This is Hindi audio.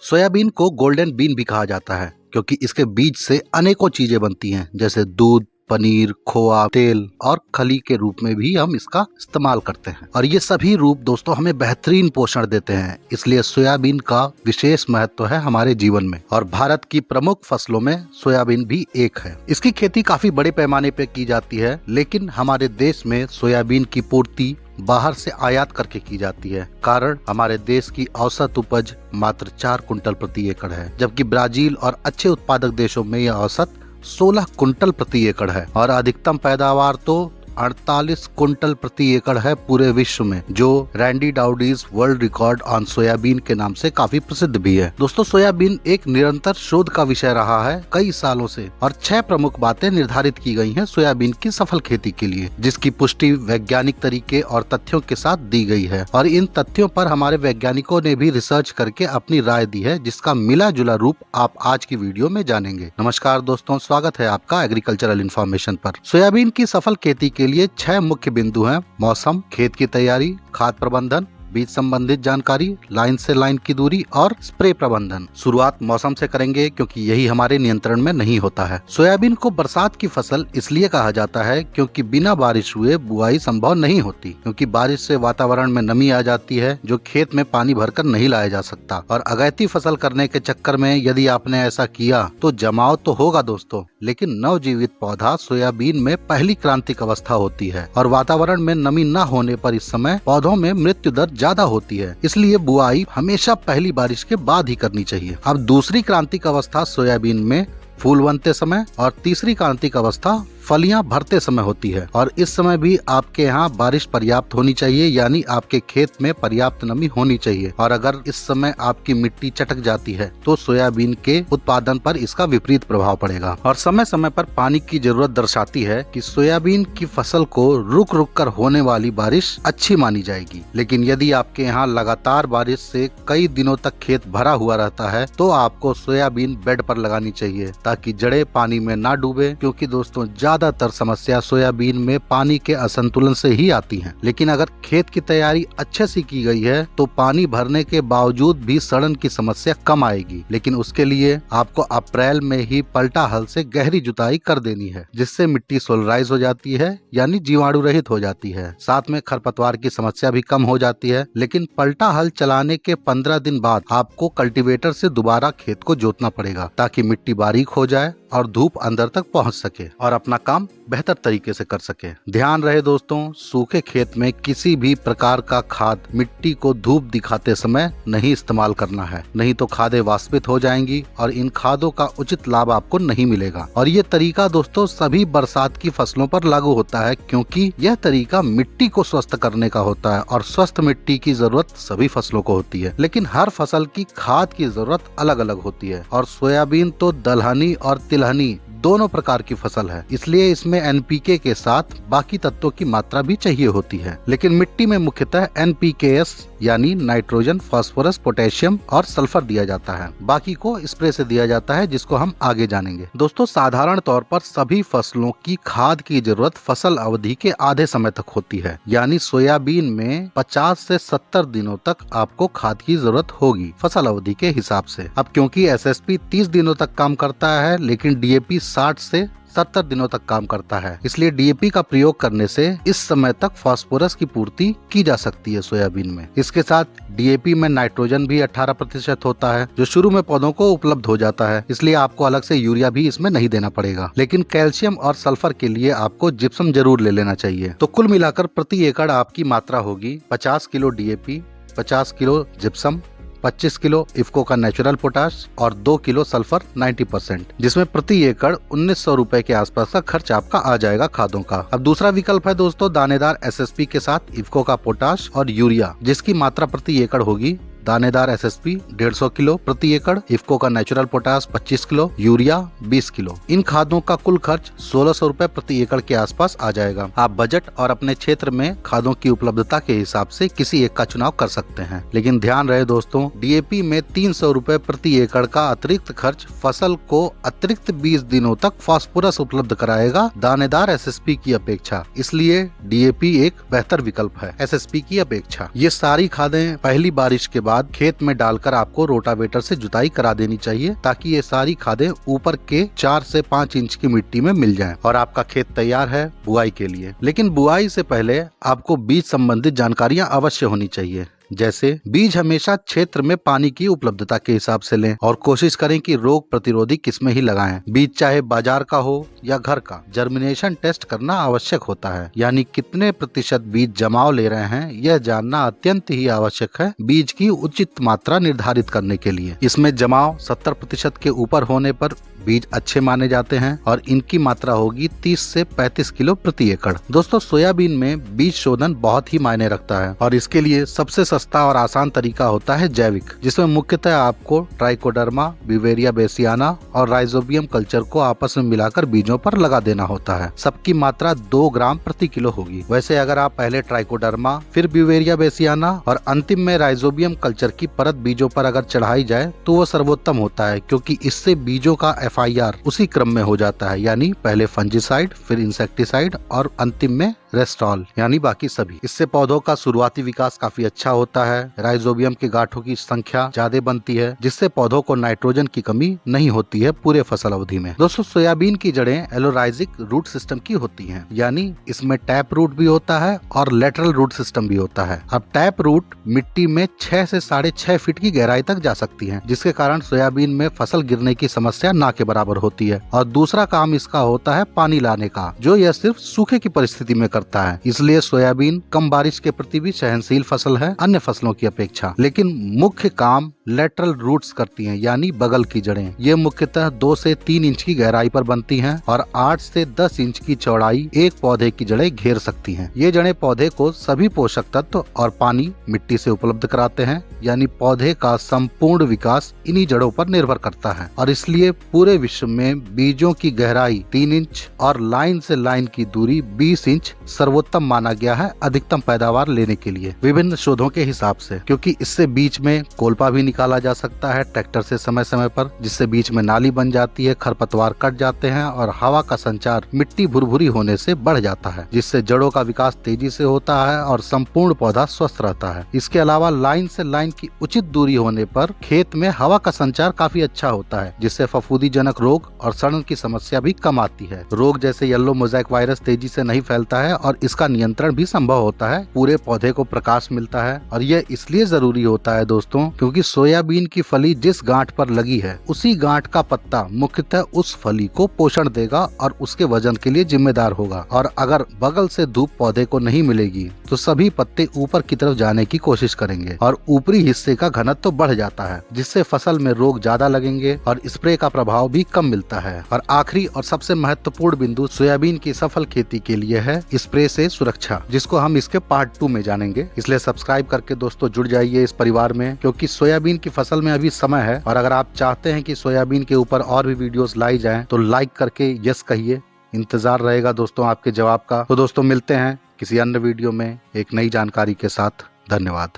सोयाबीन को गोल्डन बीन भी कहा जाता है क्योंकि इसके बीज से अनेकों चीजें बनती हैं, जैसे दूध, पनीर, खोआ, तेल और खली के रूप में भी हम इसका इस्तेमाल करते हैं। और ये सभी रूप दोस्तों हमें बेहतरीन पोषण देते हैं, इसलिए सोयाबीन का विशेष महत्व है हमारे जीवन में। और भारत की प्रमुख फसलों में सोयाबीन भी एक है। इसकी खेती काफी बड़े पैमाने पे की जाती है, लेकिन हमारे देश में सोयाबीन की पूर्ति बाहर से आयात करके की जाती है। कारण हमारे देश की औसत उपज मात्र 4 कुंटल प्रति एकड़ है, जबकि ब्राजील और अच्छे उत्पादक देशों में यह औसत 16 कुंटल प्रति एकड़ है। और अधिकतम पैदावार तो 48 कुंटल प्रति एकड़ है पूरे विश्व में, जो Randy Dowdy's world record on soybean के नाम से काफी प्रसिद्ध भी है। दोस्तों, सोयाबीन एक निरंतर शोध का विषय रहा है कई सालों से, और 6 प्रमुख बातें निर्धारित की गई हैं सोयाबीन की सफल खेती के लिए, जिसकी पुष्टि वैज्ञानिक तरीके और तथ्यों के साथ दी गई है। और इन तथ्यों पर हमारे वैज्ञानिकों ने भी रिसर्च करके अपनी राय दी है, जिसका मिला जुला रूप आप आज की वीडियो में जानेंगे। नमस्कार दोस्तों, स्वागत है आपका एग्रीकल्चरल इन्फॉर्मेशन पर। सोयाबीन की सफल खेती के लिए 6 मुख्य बिंदु हैं: मौसम, खेत की तैयारी, खाद प्रबंधन, बीज संबंधित जानकारी, लाइन से लाइन की दूरी और स्प्रे प्रबंधन। शुरुआत मौसम से करेंगे क्योंकि यही हमारे नियंत्रण में नहीं होता है। सोयाबीन को बरसात की फसल इसलिए कहा जाता है क्योंकि बिना बारिश हुए बुआई संभव नहीं होती, क्योंकि बारिश से वातावरण में नमी आ जाती है जो खेत में पानी भरकर नहीं लाया जा सकता। और अगैती फसल करने के चक्कर में यदि आपने ऐसा किया तो जमाव तो होगा दोस्तों, लेकिन नवजीवित पौधा सोयाबीन में पहली क्रांतिक अवस्था होती है और वातावरण में नमी न होने पर इस समय पौधों में मृत्यु दर ज्यादा होती है। इसलिए बुआई हमेशा पहली बारिश के बाद ही करनी चाहिए। अब दूसरी क्रांतिक अवस्था सोयाबीन में फूल बनते समय और तीसरी क्रांतिक अवस्था फलियां भरते समय होती है। और इस समय भी आपके यहाँ बारिश पर्याप्त होनी चाहिए, यानी आपके खेत में पर्याप्त नमी होनी चाहिए। और अगर इस समय आपकी मिट्टी चटक जाती है तो सोयाबीन के उत्पादन पर इसका विपरीत प्रभाव पड़ेगा। और समय समय पर पानी की जरूरत दर्शाती है कि सोयाबीन की फसल को रुक रुक कर होने वाली बारिश अच्छी मानी जाएगी। लेकिन यदि आपके यहाँ लगातार बारिश से कई दिनों तक खेत भरा हुआ रहता है तो आपको सोयाबीन बेड पर लगानी चाहिए ताकि जड़ें पानी में ना डूबे, क्योंकि दोस्तों ज्यादातर समस्या सोयाबीन में पानी के असंतुलन से ही आती है। लेकिन अगर खेत की तैयारी अच्छे से की गई है तो पानी भरने के बावजूद भी सड़न की समस्या कम आएगी। लेकिन उसके लिए आपको अप्रैल में ही पलटा हल से गहरी जुताई कर देनी है, जिससे मिट्टी सोलराइज हो जाती है, यानी जीवाणु रहित हो जाती है। साथ में खरपतवार की समस्या भी कम हो जाती है। लेकिन पलटा हल चलाने के 15 दिन बाद आपको कल्टीवेटर से दोबारा खेत को जोतना पड़ेगा ताकि मिट्टी बारीक हो जाए और धूप अंदर तक पहुंच सके और अपना काम बेहतर तरीके से कर सके। ध्यान रहे दोस्तों, सूखे खेत में किसी भी प्रकार का खाद मिट्टी को धूप दिखाते समय नहीं इस्तेमाल करना है, नहीं तो खादें वाष्पित हो जाएंगी और इन खादों का उचित लाभ आपको नहीं मिलेगा। और ये तरीका दोस्तों सभी बरसात की फसलों पर लागू होता है, क्योंकि यह तरीका मिट्टी को स्वस्थ करने का होता है और स्वस्थ मिट्टी की जरूरत सभी फसलों को होती है। लेकिन हर फसल की खाद की जरूरत अलग अलग होती है और सोयाबीन तो दलहनी और तिलहनी दोनों प्रकार की फसल है, इसलिए इसमें एनपीके के साथ बाकी तत्वों की मात्रा भी चाहिए होती है। लेकिन मिट्टी में मुख्यतः एनपीकेएस यानी नाइट्रोजन, फास्फोरस, पोटेशियम और सल्फर दिया जाता है। बाकी को स्प्रे से दिया जाता है, जिसको हम आगे जानेंगे। दोस्तों, साधारण तौर पर सभी फसलों की खाद की जरूरत फसल अवधि के आधे समय तक होती है, यानी सोयाबीन में 50 से 70 दिनों तक आपको खाद की जरूरत होगी फसल अवधि के हिसाब से। अब क्योंकि एसएसपी 30 दिनों तक काम करता है, लेकिन डीएपी 60 से 70 दिनों तक काम करता है, इसलिए डीएपी का प्रयोग करने से इस समय तक फास्फोरस की पूर्ति की जा सकती है सोयाबीन में। इसके साथ डीएपी में नाइट्रोजन भी 18% होता है, जो शुरू में पौधों को उपलब्ध हो जाता है, इसलिए आपको अलग से यूरिया भी इसमें नहीं देना पड़ेगा। लेकिन कैल्शियम और सल्फर के लिए आपको जिप्सम जरूर ले लेना चाहिए। तो कुल मिलाकर प्रति एकड़ आपकी मात्रा होगी 50 kilo DAP, 50 kilo gypsum, 25 kilo IFFCO का नेचुरल पोटाश और 2 किलो सल्फर 90%, जिसमें प्रति एकड़ 1900 रुपए के आसपास का खर्च आपका आ जाएगा खादों का। अब दूसरा विकल्प है दोस्तों दानेदार एसएसपी के साथ इफ्को का पोटाश और यूरिया, जिसकी मात्रा प्रति एकड़ होगी दानेदार एसएसपी 150 किलो प्रति एकड़, इफ्को का natural potash 25 kilo, urea 20 kilo. इन खादों का कुल खर्च 1600 रुपए प्रति एकड़ के आसपास आ जाएगा। आप बजट और अपने क्षेत्र में खादों की उपलब्धता के हिसाब से किसी एक का चुनाव कर सकते हैं। लेकिन ध्यान रहे दोस्तों, डीएपी में 300 रुपए प्रति एकड़ का अतिरिक्त खर्च फसल को अतिरिक्त 20 दिनों तक फास्फोरस उपलब्ध कराएगा दानेदार एसएसपी की अपेक्षा, इसलिए डीएपी एक बेहतर विकल्प है एसएसपी की अपेक्षा। ये सारी खादें पहली बारिश के बाद बाद खेत में डालकर आपको रोटावेटर से जुताई करा देनी चाहिए, ताकि ये सारी खादें ऊपर के 4 से 5 इंच की मिट्टी में मिल जाएं और आपका खेत तैयार है बुआई के लिए। लेकिन बुआई से पहले आपको बीज संबंधित जानकारियां अवश्य होनी चाहिए। जैसे बीज हमेशा क्षेत्र में पानी की उपलब्धता के हिसाब से लें और कोशिश करें कि रोग प्रतिरोधी किस्में ही लगाएं। बीज चाहे बाजार का हो या घर का, जर्मिनेशन टेस्ट करना आवश्यक होता है, यानी कितने प्रतिशत बीज जमाव ले रहे हैं यह जानना अत्यंत ही आवश्यक है बीज की उचित मात्रा निर्धारित करने के लिए। इसमें जमाव 70% के ऊपर होने पर बीज अच्छे माने जाते हैं और इनकी मात्रा होगी 30 से 35 किलो प्रति एकड़। दोस्तों, सोयाबीन में बीज शोधन बहुत ही मायने रखता है और इसके लिए सबसे सस्ता और आसान तरीका होता है जैविक, जिसमें मुख्यतः आपको ट्राइकोडर्मा, बिवेरिया बेसियाना और राइजोबियम कल्चर को आपस में मिलाकर बीजों पर लगा देना होता है। सबकी मात्रा 2 ग्राम प्रति किलो होगी। वैसे अगर आप पहले ट्राइकोडर्मा, फिर बिवेरिया बेसियाना और अंतिम में राइजोबियम कल्चर की परत बीजों पर अगर चढ़ाई जाए तो वो सर्वोत्तम होता है, क्योंकि इससे बीजों का FIR उसी क्रम में हो जाता है, यानी पहले फंजीसाइड, फिर इंसेक्टिसाइड और अंतिम में रेस्टॉल, यानी बाकी सभी। इससे पौधों का शुरुआती विकास काफी अच्छा होता है। राइजोबियम के गांठों की संख्या ज्यादा बनती है, जिससे पौधों को नाइट्रोजन की कमी नहीं होती है पूरे फसल अवधि में। दोस्तों, सोयाबीन की जड़ें एलोराइजिक रूट सिस्टम की होती हैं, यानी इसमें टैप रूट भी होता है और लेटरल रूट सिस्टम भी होता है। अब टैप रूट मिट्टी में 6 से 6.5 फीट की गहराई तक जा सकती है, जिसके कारण सोयाबीन में फसल गिरने की समस्या ना के बराबर होती है। और दूसरा काम इसका होता है पानी लाने का, जो यह सिर्फ सूखे की परिस्थिति में करता है। इसलिए सोयाबीन कम बारिश के प्रति भी सहनशील फसल है अन्य फसलों की अपेक्षा। लेकिन मुख्य काम लेटरल रूट्स करती हैं, यानी बगल की जड़ें। ये मुख्यतः 2 से 3 इंच की गहराई पर बनती हैं और 8 से 10 इंच की चौड़ाई एक पौधे की जड़ें घेर सकती हैं। ये जड़ें पौधे को सभी पोषक तत्व और पानी मिट्टी से उपलब्ध कराते हैं, यानी पौधे का संपूर्ण विकास इन्हीं जड़ों पर निर्भर करता है। और इसलिए पूरे विश्व में बीजों की गहराई 3 इंच और लाइन से लाइन की दूरी 20 इंच सर्वोत्तम माना गया है अधिकतम पैदावार लेने के लिए, विभिन्न शोधों के हिसाब से। क्योंकि इससे बीच में कोल्पा भी निकाला जा सकता है ट्रैक्टर से समय समय पर, जिससे बीच में नाली बन जाती है, खरपतवार कट जाते हैं और हवा का संचार मिट्टी भुरभुरी होने से बढ़ जाता है, जिससे जड़ों का विकास तेजी से होता है और संपूर्ण पौधा स्वस्थ रहता है। इसके अलावा लाइन से लाइन की उचित दूरी होने पर खेत में हवा का संचार काफी अच्छा होता है, जिससे फफूंदी जनक रोग और सड़न की समस्या भी कम आती है। रोग जैसे येलो मोज़ेक वायरस तेजी से नहीं फैलता है और इसका नियंत्रण भी संभव होता है। पूरे पौधे को प्रकाश मिलता है और यह इसलिए जरूरी होता है दोस्तों, क्योंकि सोयाबीन की फली जिस गांठ पर लगी है उसी गांठ का पत्ता मुख्यतः उस फली को पोषण देगा और उसके वजन के लिए जिम्मेदार होगा। और अगर बगल से धूप पौधे को नहीं मिलेगी तो सभी पत्ते ऊपर की तरफ जाने की कोशिश करेंगे और ऊपरी हिस्से का घनत्व तो बढ़ जाता है, जिससे फसल में रोग ज्यादा लगेंगे और स्प्रे का प्रभाव भी कम मिलता है। और आखिरी और सबसे महत्वपूर्ण बिंदु सोयाबीन की सफल खेती के लिए है स्प्रे से सुरक्षा, जिसको हम इसके पार्ट 2 में जानेंगे। इसलिए सब्सक्राइब करके दोस्तों जुड़ जाइए इस परिवार में, क्योंकि सोयाबीन की फसल में अभी समय है। और अगर आप चाहते हैं कि सोयाबीन के ऊपर और भी वीडियोस लाई जाएं तो लाइक करके यस कहिए। इंतजार रहेगा दोस्तों आपके जवाब का। तो दोस्तों मिलते हैं किसी अन्य वीडियो में एक नई जानकारी के साथ। धन्यवाद।